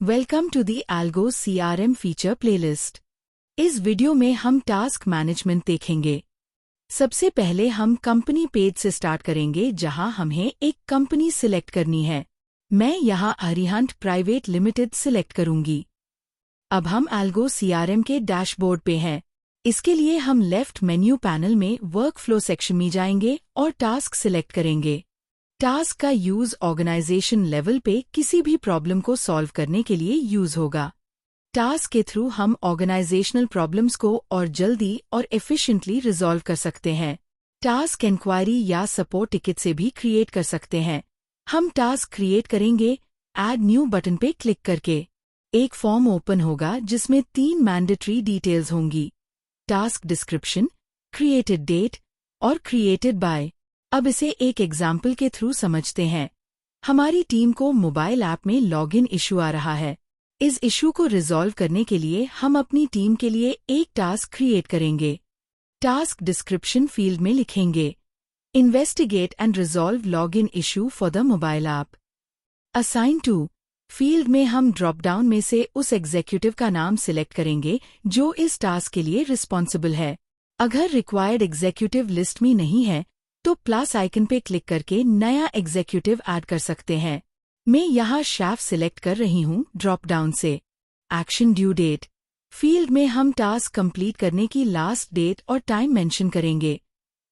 Welcome to the Algo CRM feature playlist. इस video में हम टास्क मैनेजमेंट देखेंगे। सबसे पहले हम कंपनी पेज से स्टार्ट करेंगे, जहां हमें एक कंपनी सिलेक्ट करनी है। मैं यहां अरिहंत प्राइवेट लिमिटेड सिलेक्ट करूंगी। अब हम Algo CRM के डैशबोर्ड पे हैं। इसके लिए हम लेफ्ट मेन्यू पैनल में वर्क फ्लो सेक्शन में जाएंगे और टास्क सिलेक्ट करेंगे। टास्क का यूज ऑर्गेनाइजेशन लेवल पे किसी भी प्रॉब्लम को सॉल्व करने के लिए यूज होगा। टास्क के थ्रू हम ऑर्गेनाइजेशनल प्रॉब्लम्स को और जल्दी और एफिशिएंटली रिजॉल्व कर सकते हैं। टास्क इंक्वायरी या सपोर्ट टिकट से भी क्रिएट कर सकते हैं। हम टास्क क्रिएट करेंगे ऐड न्यू बटन पे क्लिक करके। एक फॉर्म ओपन होगा जिसमें 3 मैंडेटरी डिटेल्स होंगी: टास्क डिस्क्रिप्शन, क्रिएटेड डेट और क्रिएटेड बाय। अब इसे एक एग्जाम्पल के थ्रू समझते हैं। हमारी टीम को मोबाइल ऐप में लॉगिन इशू आ रहा है। इस इशू को रिजॉल्व करने के लिए हम अपनी टीम के लिए एक टास्क क्रिएट करेंगे। टास्क डिस्क्रिप्शन फील्ड में लिखेंगे investigate and resolve login issue for the mobile app. Assign to field में हम ड्रॉप डाउन में से उस एग्जीक्यूटिव का नाम सिलेक्ट करेंगे जो इस टास्क के लिए रिस्पॉन्सिबल है। अगर रिक्वायर्ड एग्जीक्यूटिव लिस्ट में नहीं है तो प्लस आइकन पे क्लिक करके नया एग्जीक्यूटिव ऐड कर सकते हैं। मैं यहाँ शेफ सिलेक्ट कर रही हूँ ड्रॉप डाउन से। एक्शन ड्यू डेट फील्ड में हम टास्क कंप्लीट करने की लास्ट डेट और टाइम मेंशन करेंगे,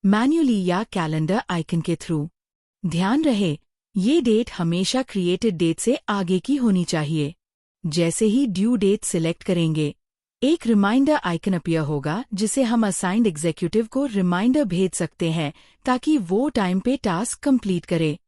मैन्युअली या कैलेंडर आइकन के थ्रू। ध्यान रहे ये डेट हमेशा क्रिएटेड डेट से आगे की होनी चाहिए। जैसे ही ड्यू डेट सिलेक्ट करेंगे, एक रिमाइंडर आइकन अपीयर होगा जिसे हम असाइंड एग्जीक्यूटिव को रिमाइंडर भेज सकते हैं ताकि वो टाइम पे टास्क कंप्लीट करे।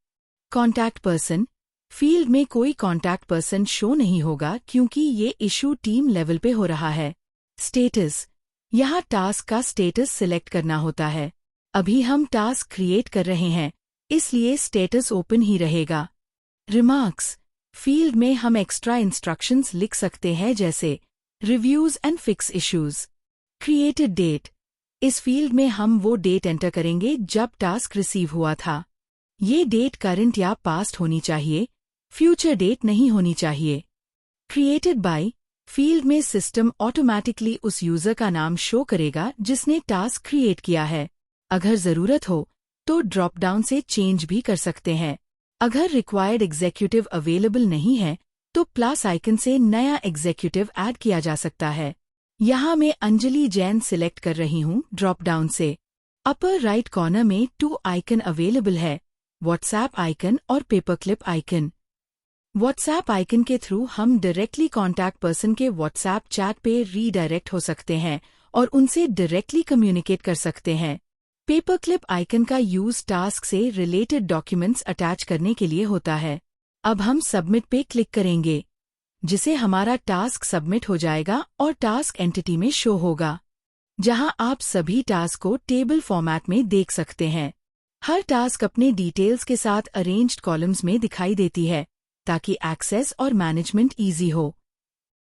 कॉन्टैक्ट पर्सन फील्ड में कोई कॉन्टैक्ट पर्सन शो नहीं होगा क्योंकि ये इशू टीम लेवल पे हो रहा है। स्टेटस यहाँ टास्क का स्टेटस सिलेक्ट करना होता है। अभी हम टास्क क्रिएट कर रहे हैं, इसलिए स्टेटस ओपन ही रहेगा। रिमार्क्स फील्ड में हम एक्स्ट्रा इंस्ट्रक्शंस लिख सकते हैं, जैसे reviews and fix issues. Created date इस फील्ड में हम वो डेट एंटर करेंगे जब टास्क रिसीव हुआ था। ये डेट करंट या पास्ट होनी चाहिए, फ्यूचर डेट नहीं होनी चाहिए। क्रिएटेड बाय फील्ड में सिस्टम ऑटोमैटिकली उस यूजर का नाम शो करेगा जिसने टास्क क्रिएट किया है। अगर जरूरत हो तो ड्रॉप डाउन से चेंज भी कर सकते हैं। अगर रिक्वायर्ड एग्जीक्यूटिव अवेलेबल नहीं है तो प्लस आइकन से नया एग्जीक्यूटिव ऐड किया जा सकता है। यहाँ मैं अंजलि जैन सिलेक्ट कर रही हूँ ड्रॉप डाउन से। अपर राइट कॉर्नर में 2 आइकन अवेलेबल है, व्हाट्सएप आइकन और paper clip icon. WhatsApp icon के थ्रू हम डायरेक्टली कॉन्टैक्ट पर्सन के व्हाट्सएप चैट पे रीडायरेक्ट हो सकते हैं और उनसे डायरेक्टली कम्युनिकेट कर सकते हैं। पेपर क्लिप आइकन का यूज टास्क से रिलेटेड डॉक्यूमेंट्स अटैच करने के लिए होता है। अब हम सबमिट पे क्लिक करेंगे, जिसे हमारा टास्क सबमिट हो जाएगा और टास्क एंटिटी में शो होगा, जहां आप सभी टास्क को टेबल फॉर्मेट में देख सकते हैं। हर टास्क अपने डिटेल्स के साथ अरेंज्ड कॉलम्स में दिखाई देती है ताकि एक्सेस और मैनेजमेंट इजी हो।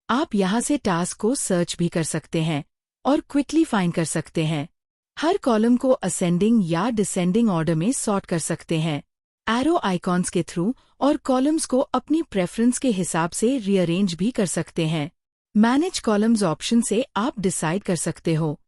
आप यहां से टास्क को सर्च भी कर सकते हैं और क्विकली फाइंड कर सकते हैं। हर कॉलम को असेंडिंग या डिसेंडिंग ऑर्डर में सॉर्ट कर सकते हैं एरो आइकॉन्स के थ्रू, और कॉलम्स को अपनी प्रेफरेंस के हिसाब से रीअरेंज भी कर सकते हैं। मैनेज कॉलम्स ऑप्शन से आप डिसाइड कर सकते हो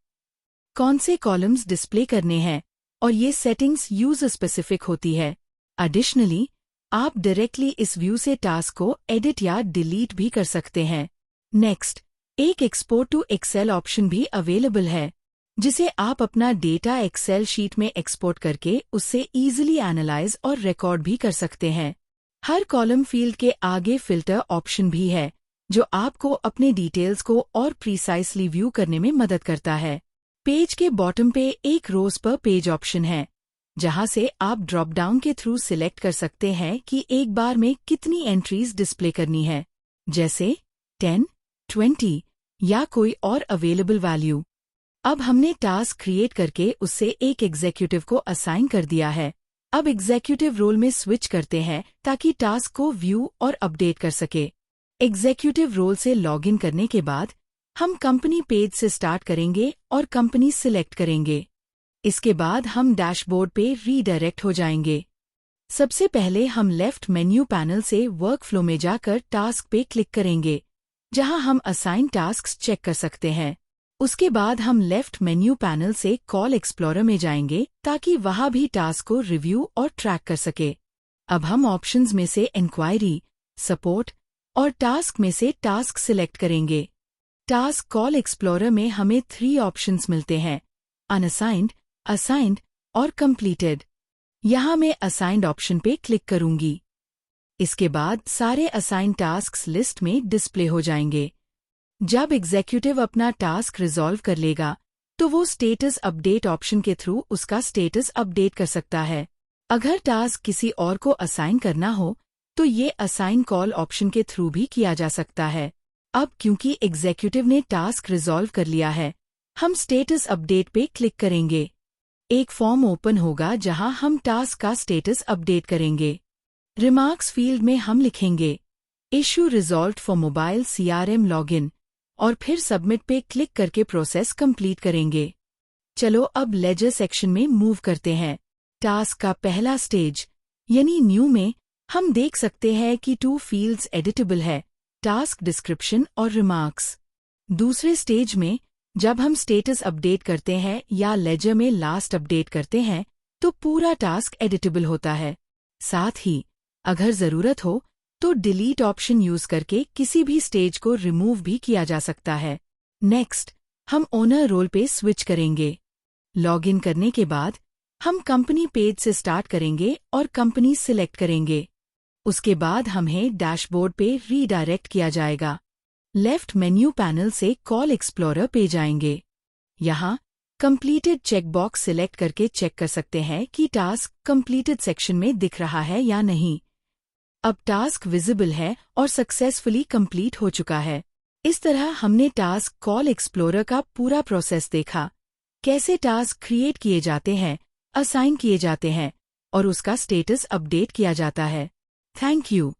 कौन से कॉलम्स डिस्प्ले करने हैं, और ये सेटिंग्स यूजर स्पेसिफिक होती है। एडिशनली आप डायरेक्टली इस व्यू से टास्क को एडिट या डिलीट भी कर सकते हैं। नेक्स्ट एक एक्सपोर्ट टू एक्सेल ऑप्शन भी अवेलेबल है, जिसे आप अपना डेटा एक्सेल शीट में एक्सपोर्ट करके उससे इजीली एनालाइज और रिकॉर्ड भी कर सकते हैं। हर कॉलम फील्ड के आगे फिल्टर ऑप्शन भी है, जो आपको अपने डिटेल्स को और प्रिसाइसली व्यू करने में मदद करता है। पेज के बॉटम पे एक रोज पर पेज ऑप्शन है, जहां से आप ड्रॉप डाउन के थ्रू सिलेक्ट कर सकते हैं कि एक बार में कितनी एंट्रीज डिस्प्ले करनी है, जैसे 10, 20 या कोई और अवेलेबल वैल्यू। अब हमने टास्क क्रिएट करके उससे एक एग्जीक्यूटिव को असाइन कर दिया है। अब एग्जीक्यूटिव रोल में स्विच करते हैं ताकि टास्क को व्यू और अपडेट कर सके। एग्जीक्यूटिव रोल से लॉगिन करने के बाद हम कंपनी पेज से स्टार्ट करेंगे और कंपनी सिलेक्ट करेंगे। इसके बाद हम डैशबोर्ड पे रीडायरेक्ट हो जाएंगे। सबसे पहले हम लेफ्ट मेन्यू पैनल से वर्कफ्लो में जाकर टास्क पे क्लिक करेंगे, जहां हम असाइन टास्क्स चेक कर सकते हैं। उसके बाद हम लेफ्ट मेन्यू पैनल से कॉल एक्सप्लोरर में जाएंगे ताकि वहां भी टास्क को रिव्यू और ट्रैक कर सके। अब हम ऑप्शंस में से इंक्वायरी, सपोर्ट और टास्क में से टास्क सिलेक्ट करेंगे। टास्क कॉल एक्सप्लोरर में हमें 3 ऑप्शंस मिलते हैं: अनअसाइंड, असाइंड और कंप्लीटेड। यहाँ मैं असाइंड ऑप्शन पे क्लिक करूंगी। इसके बाद सारे असाइंड टास्क्स लिस्ट में डिस्प्ले हो जाएंगे। जब एग्जीक्यूटिव अपना टास्क रिजॉल्व कर लेगा तो वो स्टेटस अपडेट ऑप्शन के थ्रू उसका स्टेटस अपडेट कर सकता है। अगर टास्क किसी और को असाइन करना हो तो ये असाइन कॉल ऑप्शन के थ्रू भी किया जा सकता है। अब क्योंकि एग्जीक्यूटिव ने टास्क रिजॉल्व कर लिया है, हम स्टेटस अपडेट पे क्लिक करेंगे। एक फॉर्म ओपन होगा जहां हम टास्क का स्टेटस अपडेट करेंगे। रिमार्क्स फील्ड में हम लिखेंगे issue resolved for mobile CRM login और फिर सबमिट पे क्लिक करके प्रोसेस कंप्लीट करेंगे। चलो अब लेजर सेक्शन में मूव करते हैं। टास्क का पहला स्टेज यानी न्यू में हम देख सकते हैं कि 2 फील्ड्स एडिटेबल है, टास्क डिस्क्रिप्शन और रिमार्क्स। दूसरे स्टेज में जब हम स्टेटस अपडेट करते हैं या लेजर में लास्ट अपडेट करते हैं तो पूरा टास्क एडिटेबल होता है। साथ ही अगर जरूरत हो तो डिलीट ऑप्शन यूज करके किसी भी स्टेज को रिमूव भी किया जा सकता है। नेक्स्ट हम ओनर रोल पे स्विच करेंगे। लॉगिन करने के बाद हम कंपनी पेज से स्टार्ट करेंगे और कंपनी सिलेक्ट करेंगे। उसके बाद हमें डैशबोर्ड पे रीडायरेक्ट किया जाएगा। लेफ्ट मेन्यू पैनल से कॉल एक्सप्लोरर पे जाएंगे। यहाँ कंप्लीटेड चेकबॉक्स सिलेक्ट करके चेक कर सकते हैं कि टास्क कंप्लीटेड सेक्शन में दिख रहा है या नहीं। अब टास्क विजिबल है और सक्सेसफुली कंप्लीट हो चुका है। इस तरह हमने टास्क कॉल एक्सप्लोरर का पूरा प्रोसेस देखा, कैसे टास्क क्रिएट किए जाते हैं, असाइन किए जाते हैं और उसका स्टेटस अपडेट किया जाता है। Thank you.